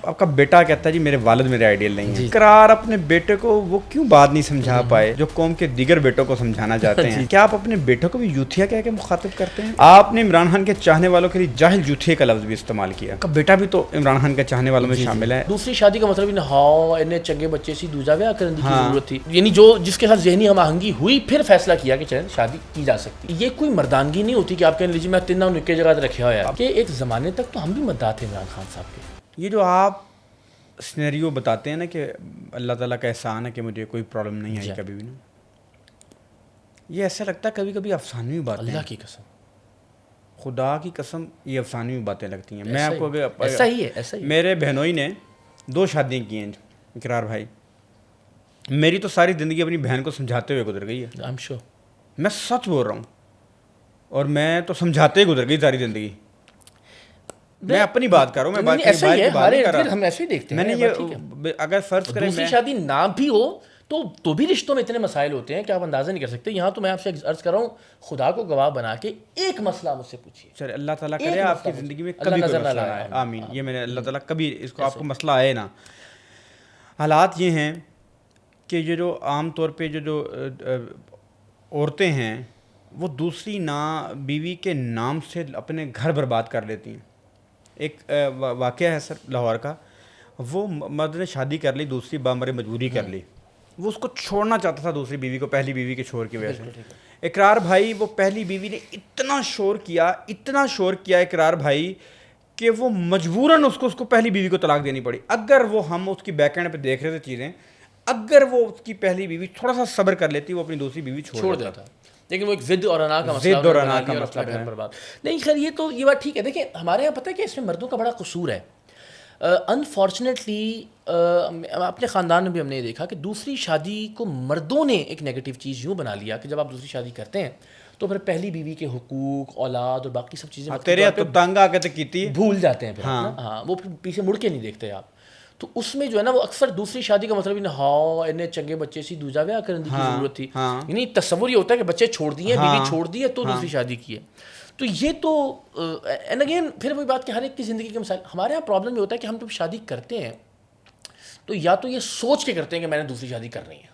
آپ کا بیٹا کہتا ہے جی میرے والد میرے آئیڈیل نہیں ہیں، اقرار اپنے بیٹے کو وہ کیوں بات نہیں سمجھا پائے جو قوم کے دیگر بیٹوں کو سمجھانا چاہتے ہیں؟ کیا آپ اپنے بیٹوں کو بھی یوتھیا کہہ کے مخاطب کرتے ہیں؟ آپ نے عمران خان کے چاہنے والوں کے لیے جاہل یوتھیا کا لفظ بھی استعمال کیا، آپ کا بیٹا بھی تو عمران خان کے چاہنے والوں میں شامل ہے۔ دوسری شادی کا مطلب انہیں انہیں چنگے بچے سی دوجا بیاہ کرنے کی ضرورت تھی، یعنی جو جس کے ساتھ ذہنی ہم آہنگی ہوئی پھر فیصلہ کیا کہ چلیں شادی کی جا سکتی۔ یہ کوئی مردانگی نہیں ہوتی کہ آپ کہنے لیجیے میں تینوں نکے جگہ رکھا ہوا ہے کہ ایک زمانے تک تو ہم بھی مداح تھے عمران خان صاحب کے۔ یہ جو آپ سینیریو بتاتے ہیں نا کہ اللہ تعالیٰ کا احسان ہے کہ مجھے کوئی پرابلم نہیں آئی کبھی بھی نا، یہ ایسا لگتا ہے کبھی کبھی افسانوی باتیں، اللہ کی قسم، خدا کی قسم یہ افسانوی باتیں لگتی ہیں۔ میں آپ کو ایسا ہی ہے، ایسا ہی میرے بہنوئی نے 2 شادیاں کی ہیں اقرار بھائی، میری تو ساری زندگی اپنی بہن کو سمجھاتے ہوئے گزر گئی ہے، میں سچ بول رہا ہوں، اور میں تو سمجھاتے ہی گزر گئی ساری زندگی۔ میں اپنی بات کر رہا ہوں، میں بات ہم ایسے ہی دیکھتے ہیں۔ میں نے یہ اگر فرض کریں دوسری شادی نہ بھی ہو تو بھی رشتوں میں اتنے مسائل ہوتے ہیں کہ آپ اندازہ نہیں کر سکتے۔ یہاں تو میں آپ سے عرض کر رہا ہوں، خدا کو گواہ بنا کے ایک مسئلہ مجھ سے پوچھیے، سر اللہ تعالیٰ کرے آپ کی زندگی میں کبھی کوئی مسئلہ نہ آئے، آمین، یہ میں نے اللہ تعالیٰ کبھی اس کو آپ کو مسئلہ آئے نا۔ حالات یہ ہیں کہ یہ جو عام طور پہ جو عورتیں ہیں وہ دوسری بیوی کے نام سے اپنے گھر برباد کر لیتی ہیں۔ ایک واقعہ ہے سر لاہور کا، وہ مرد نے شادی کر لی، دوسری بامر مجبوری کر لی، وہ اس کو چھوڑنا چاہتا تھا دوسری بیوی کو پہلی بیوی کے شور کی وجہ سے۔ اقرار بھائی وہ پہلی بیوی نے اتنا شور کیا اقرار بھائی کہ وہ مجبوراً اس کو پہلی بیوی کو طلاق دینی پڑی۔ اگر وہ ہم اس کی بیک اینڈ پہ دیکھ رہے تھے چیزیں، اگر وہ اس کی پہلی بیوی تھوڑا سا صبر کر لیتی وہ اپنی دوسری بیوی چھوڑ دیتا، لیکن وہ ایک ضد اور انا کا مسئلہ برباد نہیں۔ خیر یہ تو یہ بات ٹھیک ہے۔ دیکھیں ہمارے یہاں پتہ ہے کہ اس میں مردوں کا بڑا قصور ہے۔ انفارچونیٹلی اپنے خاندان میں بھی ہم نے دیکھا کہ دوسری شادی کو مردوں نے ایک نیگیٹو چیز یوں بنا لیا کہ جب آپ دوسری شادی کرتے ہیں تو پھر پہلی بیوی کے حقوق، اولاد اور باقی سب چیزیں تیرے تو تنگ آ کے کیتی بھول جاتے ہیں، پھر ہاں وہ پھر پیچھے مڑ کے نہیں دیکھتے آپ۔ تو اس میں جو ہے نا وہ اکثر دوسری شادی کا مطلب انہیں چنگے بچے سی دوجا بیاہ کرنے کی ضرورت تھی، یعنی تصور یہ ہوتا ہے کہ بچے چھوڑ دیے، بیوی چھوڑ دی ہے تو دوسری شادی کی ہے۔ تو یہ تو اینڈ اگین پھر وہی بات کہ ہر ایک کی زندگی کے مسائل۔ ہمارے یہاں پرابلم یہ ہوتا ہے کہ ہم جب شادی کرتے ہیں تو یا تو یہ سوچ کے کرتے ہیں کہ میں نے دوسری شادی کرنی ہے،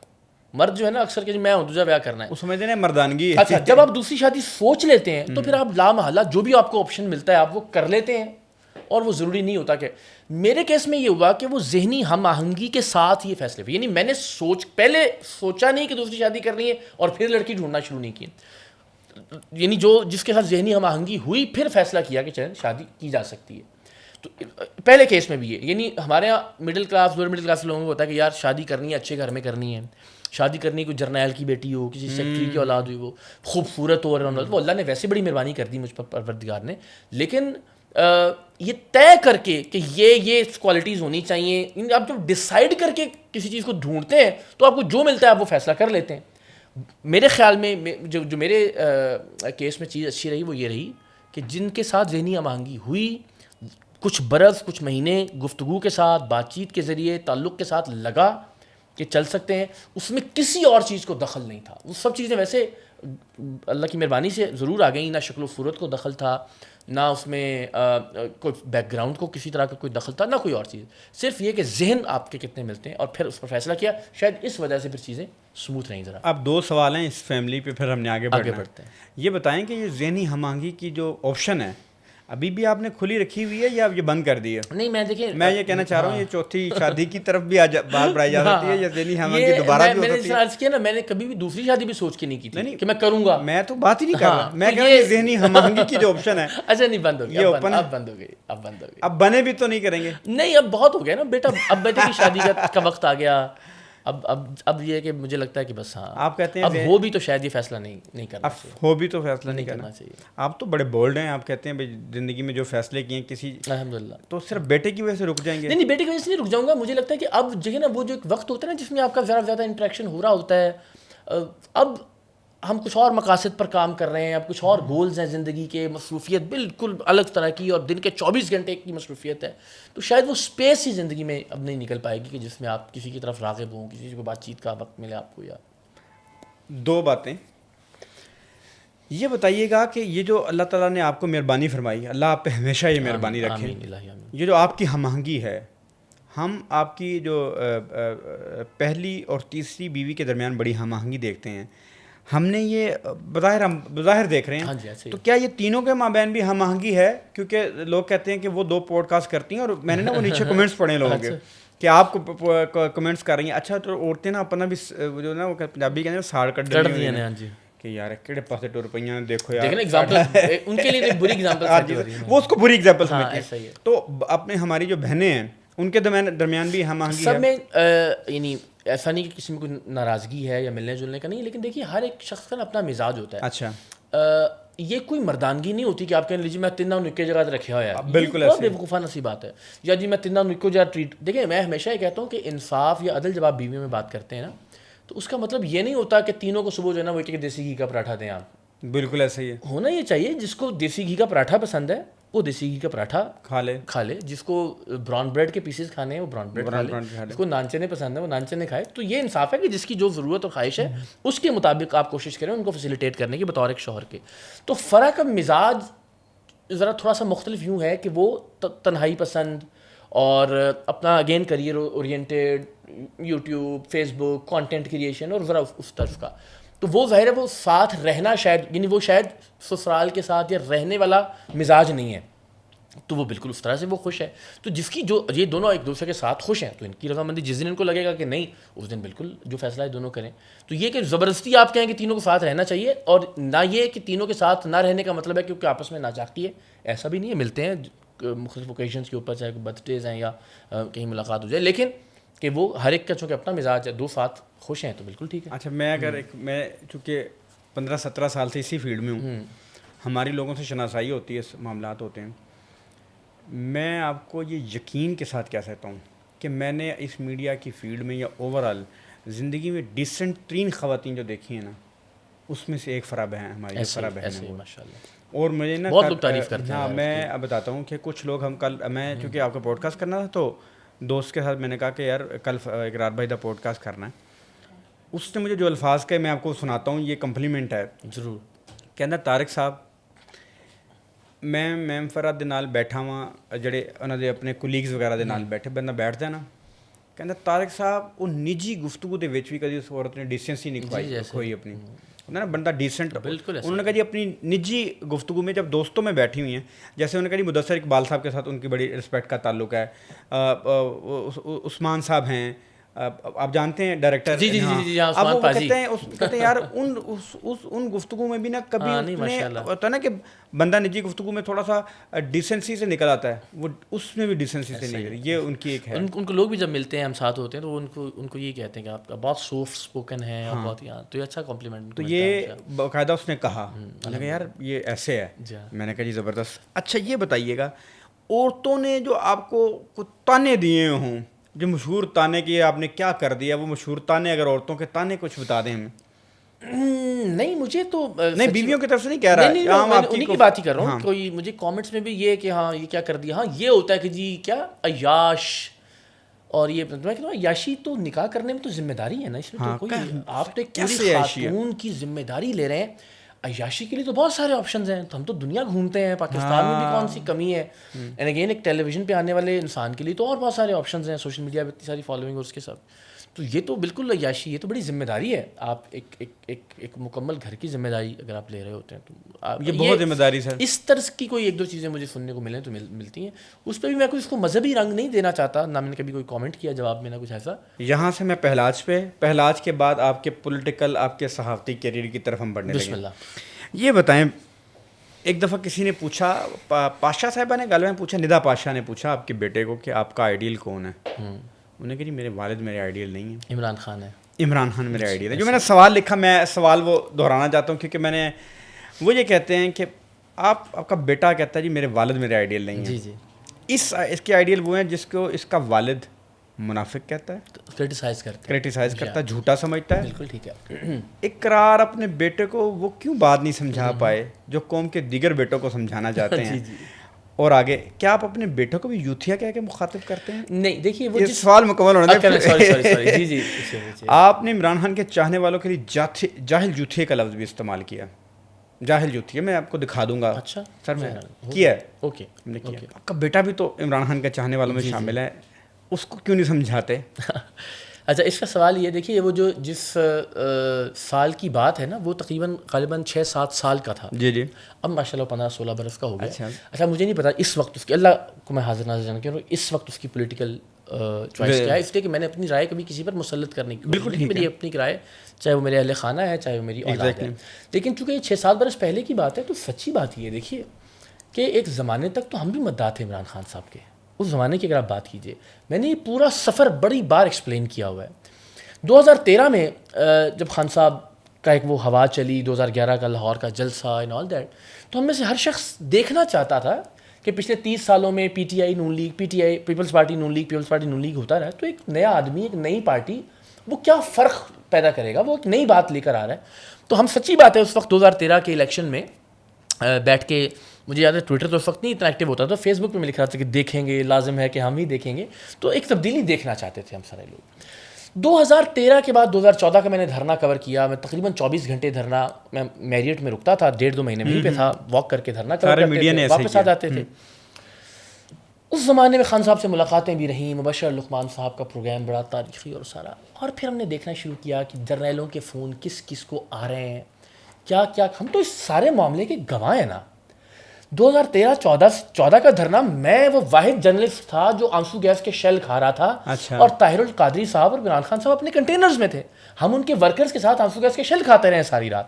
مرد جو ہے نا اکثر کہ میں دوسرا بیاہ کرنا ہے، اس سمجھتے ہیں مردانگی ہے۔ اچھا جب آپ دوسری شادی سوچ لیتے ہیں تو پھر آپ لامحالہ جو بھی آپ کو آپشن ملتا ہے آپ وہ کر لیتے ہیں، اور وہ ضروری نہیں ہوتا کہ میرے کیس میں یہ ہوا کہ وہ ذہنی ہم آہنگی کے ساتھ یہ فیصلے ہوئے، یعنی میں نے پہلے سوچا نہیں کہ دوسری شادی کرنی ہے اور پھر لڑکی ڈھونڈنا شروع نہیں کی، یعنی جو جس کے ساتھ ذہنی ہم آہنگی ہوئی پھر فیصلہ کیا کہ چلیں شادی کی جا سکتی ہے۔ تو پہلے کیس میں بھی ہے، یعنی ہمارے یہاں middle class lower middle class لوگوں کو ہوتا ہے کہ یار شادی کرنی ہے، اچھے گھر میں کرنی ہے، شادی کرنی کوئی جرنیل کی بیٹی ہو، کسی سیکٹری کی اولاد ہوئی، وہ خوبصورت ہو، اور وہ اللہ نے ویسے بڑی مہربانی کر دی مجھ پر پروردگار نے، لیکن یہ طے کر کے کہ یہ کوالٹیز ہونی چاہیے، آپ جب ڈیسائیڈ کر کے کسی چیز کو ڈھونڈتے ہیں تو آپ کو جو ملتا ہے آپ وہ فیصلہ کر لیتے ہیں۔ میرے خیال میں جو میرے کیس میں چیز اچھی رہی وہ یہ رہی کہ جن کے ساتھ ذہنی ہم آہنگی ہوئی، کچھ برس کچھ مہینے گفتگو کے ساتھ، بات چیت کے ذریعے، تعلق کے ساتھ لگا کہ چل سکتے ہیں، اس میں کسی اور چیز کو دخل نہیں تھا۔ وہ سب چیزیں ویسے اللہ کی مہربانی سے ضرور آ گئیں، نہ شکل و صورت کو دخل تھا، نہ اس میں کوئی بیک گراؤنڈ کو کسی طرح کا کوئی دخل تھا، نہ کوئی اور چیز، صرف یہ کہ ذہن آپ کے کتنے ملتے ہیں اور پھر اس پر فیصلہ کیا۔ شاید اس وجہ سے پھر چیزیں سموتھ رہیں۔ ذرا اب 2 سوال ہیں اس فیملی پہ، پھر ہم نے آگے بڑھتے ہیں۔ یہ بتائیں کہ یہ ذہنی ہم آہنگی کی جو آپشن ہے ابھی بھی آپ نے کھلی رکھی ہوئی ہے یا یہ بند کر دی ہے؟ نہیں میں یہ کہنا چاہ رہا ہوں یہ چوتھی شادی کی طرف بھی بات بڑھائی جا سکتی ہے یا ذہنی ہم آہنگی دوبارہ بھی ہو سکتی ہے؟ میں نے کیا نا، میں نے کبھی بھی دوسری شادی بھی سوچ کے نہیں کی تھی کہ میں کروں گا، میں تو بات ہی نہیں کر رہا، میں کہہ رہا ہوں یہ ذہنی ہم آہنگی کی جو آپشن ہے اچھا نہیں بند ہو گئی، اب بند ہو گئی، اب بنے بھی تو نہیں کریں گے؟ نہیں اب بہت ہو گیا نا بیٹا، اب بیٹے کی شادی کا وقت آ گیا، اب یہ کہ مجھے لگتا ہے کہ بس ہاں آپ کہتے ہیں اب ہو بھی تو شاید یہ فیصلہ نہیں کرنا چاہیے، ہو بھی تو فیصلہ نہیں کرنا چاہیے۔ آپ تو بڑے بولڈ ہیں، آپ کہتے ہیں بھائی زندگی میں جو فیصلے کیے ہیں کسی الحمدللہ تو صرف بیٹے کی وجہ سے رک جائیں گے؟ نہیں بیٹے کی وجہ سے نہیں رک جاؤں گا، مجھے لگتا ہے کہ اب جو ہے نا وہ جو ایک وقت ہوتا ہے نا جس میں آپ کا زیادہ انٹریکشن ہو رہا ہوتا ہے، اب ہم کچھ اور مقاصد پر کام کر رہے ہیں، اب کچھ اور گولز ہیں زندگی کے، مصروفیت بالکل الگ طرح کی اور دن کے 24 گھنٹے کی مصروفیت ہے، تو شاید وہ سپیس ہی زندگی میں اب نہیں نکل پائے گی کہ جس میں آپ کسی کی طرف راغب ہوں، کسی کو بات چیت کا وقت ملے آپ کو۔ یا 2 باتیں یہ بتائیے گا کہ یہ جو اللہ تعالیٰ نے آپ کو مہربانی فرمائی، اللہ آپ پہ ہمیشہ یہ مہربانی رکھے، یہ جو آپ کی ہم آہنگی ہے ہم آپ کی جو پہلی اور تیسری بیوی کے درمیان بڑی ہم آہنگی دیکھتے ہیں. ہم نے یہ بظاہر دیکھ رہے ہیں, تو کیا یہ تینوں کے مابین بھی ہم آہنگی ہے؟ کیونکہ لوگ کہتے ہیں کہ وہ 2 پوڈ کاسٹ کرتی ہیں, اور میں نے نا وہ نیچے کمنٹس پڑھے لوگوں کے کہ آپ کو کمنٹس کر رہی ہیں. اچھا تو عورتیں نا اپنا بھی جو نا وہ پنجابی کہتے ہیں ساڑ کٹ دیا کہ یار کہڑے پاسے ٹر پہ دیکھو یار, ان کے لیے بری ایگزامپل, وہ اس کو بری ایگزامپل سمجھتے ہیں. تو اپنے ہماری جو بہنیں ہیں ان کے درمیان بھی ہم آہنگی سب میں, یعنی ایسا نہیں کہ کسی میں کوئی ناراضگی ہے یا ملنے جلنے کا نہیں, لیکن دیکھیے ہر ایک شخص کا اپنا مزاج ہوتا ہے. اچھا, یہ کوئی مردانگی نہیں ہوتی کہ آپ کہہ لیجیے میں تینوں نکے جگہ رکھا ہوا ہے, بالکل بہت بیوقوفانہ سی بات ہے. یا جی میں تینوں نکو جگہ ٹریٹ. دیکھیں میں ہمیشہ یہ کہتا ہوں کہ انصاف یا عدل جب آپ بیویوں میں بات کرتے ہیں نا, تو اس کا مطلب یہ نہیں ہوتا کہ تینوں کو صبح جو ہے نا وہ کہ دیسی گھی کا پراٹھا دیں آپ. بالکل ایسا ہی ہے. ہونا یہ چاہیے جس کو دیسی گھی کا پراٹھا پسند ہے وہ دیسی گھی کا پراٹھا کھا لے, جس کو براؤن بریڈ کے پیسز کھانے ہیں وہ براؤن بریڈ کھا لے, جس کو نان چنے پسند ہے وہ نان چنے کھائے. تو یہ انصاف ہے کہ جس کی جو ضرورت اور خواہش ہے اس کے مطابق آپ کوشش کریں ان کو فیسیلیٹیٹ کرنے کی بطور ایک شوہر کے. تو فرق اب مزاج ذرا تھوڑا سا مختلف یوں ہے کہ وہ تنہائی پسند اور اپنا again career oriented, YouTube, Facebook, content creation اور ذرا اس طرف کا. تو وہ ظاہر ہے وہ ساتھ رہنا شاید, یعنی وہ شاید سسرال کے ساتھ یا رہنے والا مزاج نہیں ہے, تو وہ بالکل اس طرح سے وہ خوش ہے. تو جس کی جو یہ دونوں ایک دوسرے کے ساتھ خوش ہیں تو ان کی رضامندی, جس دن ان کو لگے گا کہ نہیں اس دن بالکل جو فیصلہ ہے دونوں کریں. تو یہ کہ زبردستی آپ کہیں کہ تینوں کے ساتھ رہنا چاہیے, اور نہ یہ کہ تینوں کے ساتھ نہ رہنے کا مطلب ہے کیونکہ آپس میں ناچاقی ہے, ایسا بھی نہیں ہے. ملتے ہیں مختلف اوکیشنس کے اوپر, چاہے برتھ ڈیز ہیں یا کہیں ملاقات ہو جائے, لیکن کہ وہ ہر ایک کا چونکہ اپنا مزاج ہے, 2 ساتھ خوش ہیں تو بالکل ٹھیک ہے. اچھا, میں چونکہ 15-17 سال سے اسی فیلڈ میں ہوں, ہماری لوگوں سے شناسائی ہوتی ہے, معاملات ہوتے ہیں. میں آپ کو یہ یقین کے ساتھ کہہ سکتا ہوں کہ میں نے اس میڈیا کی فیلڈ میں یا اوور آل زندگی میں ڈیسنٹ 3 خواتین جو دیکھی ہیں نا, اس میں سے ایک فرح بہن ہماری, جو فرح بہن ہے ماشاءاللہ. اور مجھے نا بہت لوگ تعریف کرتے ہیں. میں اب بتاتا ہوں کہ کچھ لوگ ہم کل, میں چونکہ آپ کا پوڈ کاسٹ کرنا تھا تو دوست کے ساتھ میں نے کہا کہ یار کل اقرار بھائی دا پوڈ کاسٹ کرنا ہے. اس نے مجھے جو الفاظ کہے میں آپ کو سناتا ہوں, یہ کمپلیمنٹ ہے ضرور. کہنا طارق صاحب میں میم فرحت دے نال بیٹھا ہاں, جڑے انہوں نے اپنے کولیگز وغیرہ دے نال بیٹھے, بندہ بیٹھتا ہے نا, کہنا طارق صاحب وہ نجی گفتگو دے وچ بھی کدی اس عورت نے ڈیسنسی نہیں کھوئی اپنی, نا بندہ ڈیسنٹ. انہوں نے کہا جی اپنی نجی گفتگو میں جب دوستوں میں بیٹھی ہوئی ہیں, جیسے انہوں نے کہا جی مدثر اقبال صاحب کے ساتھ ان کی بڑی رسپیکٹ کا تعلق ہے, عثمان صاحب ہیں, آپ جانتے ہیں ڈائریکٹر, اب وہ کہتے ہیں یار ان گفتگو میں بھی نا کبھی ہوتا ہے نا کہ بندہ نجی گفتگو میں تھوڑا سا ڈیسنسی سے نکل آتا ہے, وہ اس میں بھی ڈیسنسی سے نکل, یہ ان کی ایک ہے. ان کو لوگ بھی جب ملتے ہیں ہم ساتھ ہوتے ہیں تو وہ ان کو یہ کہتے ہیں کہ آپ کا بہت سافٹ اسپوکن ہے, اور بہت تو یہ اچھا کمپلیمنٹ. تو یہ باقاعدہ اس نے کہا, میں نے کہا یار یہ ایسے ہے. میں نے کہا جی زبردست. اچھا یہ بتائیے گا, عورتوں نے جو آپ کو تانے دیے ہوں, جو مشہور تانے کی آپ نے کیا کر دیا, وہ مشہور تانے اگر عورتوں کے تانے کچھ بتا دیں ہمیں. نہیں مجھے تو نہیں بیویوں کی طرف سے نہیں کہہ رہا, میں انہیں کی بات ہی کر رہا ہوں. کوئی مجھے کامنٹس میں بھی یہ کہ ہاں یہ کیا کر دیا, ہاں یہ ہوتا ہے کہ جی کیا عیاش, اور یہ میں کہتا ہوں عیاشی تو نکاح کرنے میں تو ذمہ داری ہے نا, اس میں تو کوئی آپ تو ایک پوری خاتون کی ذمہ داری لے رہے ہیں. عیاشی کے لیے تو بہت سارے آپشنز ہیں, تو ہم تو دنیا گھومتے ہیں, پاکستان میں بھی کون سی کمی ہے. اینڈ اگین ایک ٹیلی ویژن پہ آنے والے انسان کے لیے تو اور بہت سارے آپشنز ہیں, سوشل میڈیا پہ اتنی ساری فالوئنگ اور اس کے ساتھ. تو یہ تو بالکل عیاشی, یہ تو بڑی ذمہ داری ہے. آپ ایک مکمل گھر کی ذمہ داری اگر آپ لے رہے ہوتے ہیں تو یہ بہت ذمہ داری ہے. اس طرز کی کوئی 1-2 چیزیں مجھے سننے کو ملیں تو ملتی ہیں. اس پہ بھی میں کوئی اس کو مذہبی رنگ نہیں دینا چاہتا, نہ میں نے کبھی کوئی کامنٹ کیا جواب میں, نہ کچھ ایسا. یہاں سے میں پہلاج کے بعد آپ کے پولیٹیکل, آپ کے صحافتی کیریئر کی طرف ہم بڑھنے لگے. بسم اللہ. یہ بتائیں, ایک دفعہ کسی نے پوچھا, پاشا صاحبہ نے غالباً پوچھا, ندا پاشا نے پوچھا آپ کے بیٹے کو کہ آپ کا آئیڈیل کون ہے. انہوں نے کہا جی میرے والد میرے آئیڈیل نہیں ہیں, عمران خان ہے. عمران خان میرے آئیڈیل ہے. جو میں نے سوال لکھا, میں سوال وہ دہرانا چاہتا ہوں کیونکہ میں نے وہ یہ کہتے ہیں کہ آپ کا بیٹا کہتا ہے جی میرے والد میرے آئیڈیل نہیں ہیں. جی جی. اس کے آئیڈیل وہ ہیں جس کو اس کا والد منافق کہتا ہے, کرٹیسائز کرتا ہے, جھوٹا سمجھتا ہے. بالکل ٹھیک ہے. اقرار اپنے بیٹے کو وہ کیوں بات نہیں سمجھا پائے جو قوم کے دیگر بیٹوں کو سمجھانا چاہتے ہیں. اور آگے کیا آپ اپنے بیٹوں کو بھی یوتھیا کہہ کے مخاطب کرتے ہیں؟ نہیں دیکھیے وہ سوال مکمل ہونا چاہیے. جی جی. آپ نے عمران خان کے چاہنے والوں کے لیے جاہل جوتھیے کا لفظ بھی استعمال کیا. جاہل جوتھیے میں آپ کو دکھا دوں گا. اچھا سر میں کیا ہے. اوکے. آپ کا بیٹا بھی تو عمران خان کے چاہنے والوں میں شامل ہے. اس کو کیوں نہیں سمجھاتے؟ اچھا اس کا سوال یہ دیکھیے، وہ جو جس سال کی بات ہے نا وہ تقریباً غالباً 6-7 سال کا تھا. جی جی. اب ماشاء اللہ 15-16 برس کا ہو گیا. اچھا اچھا مجھے نہیں پتا اس وقت اس کی، اللہ کو میں حاضر ناظر جان کے اس وقت اس کی پولیٹیکل چوائس کیا ہے، اس لیے کہ میں نے اپنی رائے کبھی کسی پر مسلط کرنے کی بالکل ٹھیک میری اپنی رائے، چاہے وہ میرے اہل خانہ ہے چاہے وہ میری اولاد ہے. لیکن چونکہ یہ 6-7 برس پہلے کی بات ہے تو سچی بات یہ دیکھیے کہ ایک زمانے تک تو ہم بھی مداح تھے عمران خان صاحب کے. اس زمانے کی اگر آپ بات کیجیے، میں نے یہ پورا سفر بڑی بار ایکسپلین کیا ہوا ہے. 2013 میں جب خان صاحب کا ایک وہ ہوا چلی، 2011 کا لاہور کا جلسہ اینڈ آل دیٹ، تو ہم میں سے ہر شخص دیکھنا چاہتا تھا کہ پچھلے 30 سالوں میں P T I Noon League, P T I Peoples Party Noon League, Peoples Party Noon League ہوتا رہا ہے، تو ایک نیا آدمی، ایک نئی پارٹی، وہ کیا فرق پیدا کرے گا، وہ ایک نئی بات لے کر آ رہا ہے. تو ہم سچی بات ہے اس وقت 2013 کے الیکشن میں بیٹھ کے، مجھے یاد ہے ٹویٹر تو اس وقت نہیں اتنا ایکٹیو ہوتا تھا، فیس بک پہ میں لکھ رہا تھا کہ دیکھیں گے، لازم ہے کہ ہم ہی دیکھیں گے. تو ایک تبدیلی دیکھنا چاہتے تھے ہم سارے لوگ. 2013 کے بعد 2014 کا میں نے دھرنا کور کیا. میں تقریباً 24 گھنٹے دھرنا، میں میریٹ میں رکتا تھا، 1.5-2 مہینے وہیں پہ تھا، واک کر کے دھرنا کور کرتے تھے، واپس آ جاتے تھے. اس زمانے میں خان صاحب سے ملاقاتیں بھی رہیں، مبشر لقمان صاحب کا پروگرام بڑا تاریخی اور سارا. اور پھر ہم نے دیکھنا شروع کیا کہ جرنیلوں کے فون کس کس کو آ رہے ہیں، کیا کیا. ہم تو اس سارے معاملے کے گواہ ہیں نا. 2013-14 کا دھرنا، میں وہ واحد جرنلسٹ تھا جو آنسو گیس کے شیل کھا رہا تھا، اور طاہر القادری صاحب اور عمران خان صاحب اپنے کنٹینرز میں تھے. ہم ان کے ورکرز کے ساتھ آنسو گیس کے شیل کھاتے رہے ساری رات.